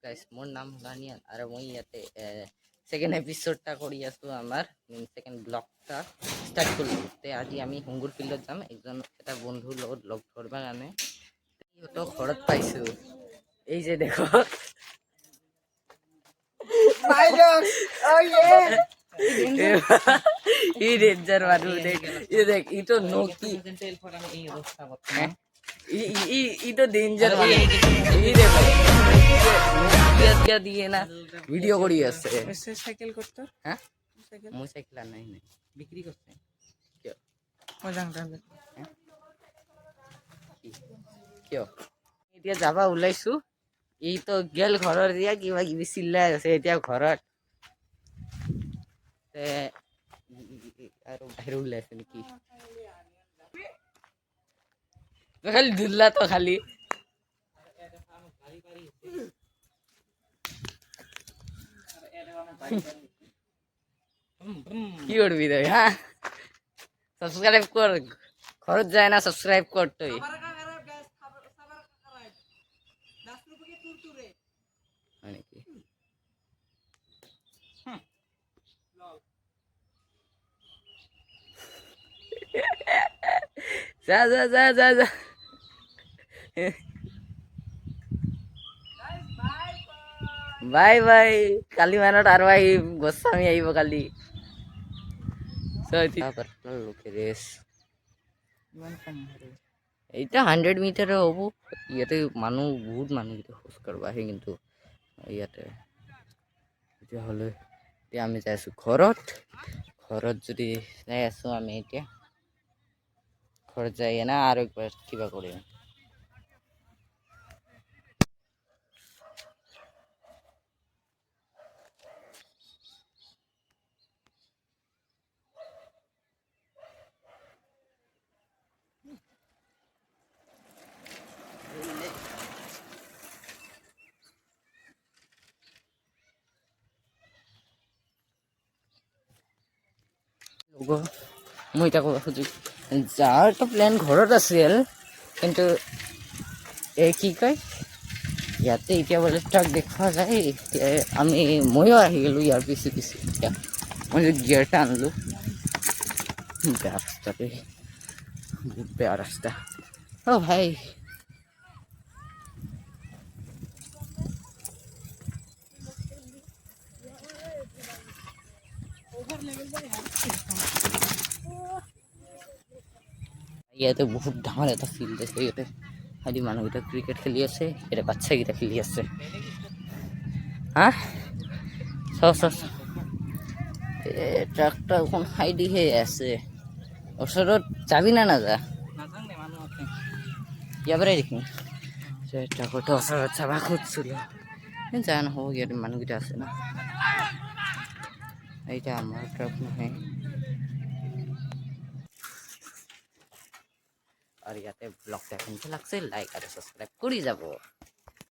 Guys মোৰ নাম দানিয়াল আৰু মই ইয়াতে সেকেন্ড এপিসোডটা কৰি আছো আমাৰ সেকেন্ড ব্লগটা ষ্টাৰ্ট কৰিলো তে আজি আমি হুংগুৰ ফিল্ডত যাম এটা বন্ধুৰ লগত লগ ধৰবা কাৰণে সিহঁতক ঘৰত পাইছো এই যে দেখো এই রেঞ্জার মানুষ দেখ দেখ ই তো নকি ই তো ডেঞ্জার এই দেখো क्या दिए ना वीडियो करी আছে এসে সাইকেল করতে হ্যাঁ মই সাইকেল আর নাই নাই বিক্রি করতে কিয় মজাং তাহলে কিয় এতিয়া যাবা ওলাইছো ই তো গেল ঘৰৰ দিয়া কিবা কিবি চিল্লাই আছে এতিয়া ঘৰত তে আৰু বাহিৰ ওলাইছে নেকি খালি দুল্লা তো খালি কি করবি তুই হ্যাঁ সাবস্ক্রাইব কর খরচ যায় না সাবস্ক্রাইব কর তুই যা যা যা যা যা বাই বাই কালি মানত আৰু আহিম গোস্বামী আহিব কালি ৰেচ এইটা 100 মিটাৰ হ'ব ইয়াতে মানুহ বহুত মানুহ খোজ কাঢ়িব আহে কিন্তু ইয়াতে তেতিয়াহ'লে এতিয়া আমি যাই আছো ঘৰত যদি যাই আছো আমি এতিয়া ঘৰত যাই না আৰু একবাৰ কিবা কৰিম মই এতিয়া ক'ব খুজিম যাৰতো প্লেন ঘৰত আছিল কিন্তু এই কি কয় ইয়াতে এতিয়া বোলে ট্ৰাক দেখা যায় এতিয়া ময়ো আহি গ'লোঁ ইয়াৰ পিছে এতিয়া মই গিয়াৰটা আনিলোঁ বেয়া ৰাস্তাতে বহুত বেয়া ৰাস্তা অ' ভাই ইয়াতে বহুত ডাঙৰ এটা ফিল্ড আছে ইয়াতে হাইদি মানুহকেইটা ক্ৰিকেট খেলি আছে ইয়াতে বাচ্চাকেইটা খেলি আছে হা চাও ট্ৰাকটা অকণ হাইদিহে আছে ওচৰত যাবি না নাযা ইয়াৰ পৰাই দেখিম ট্ৰাকৰটো ওচৰত চাবা খুজিছিলোঁ যা নহ'ব ইয়াতে মানুহকেইটা আছে না এইটা আমাৰ ট্ৰাক নহয় আৰ ইয়াতে ব্লগটা কেমন লাগছে লাইক আৰ সাবস্ক্ৰাইব কৰে যাব।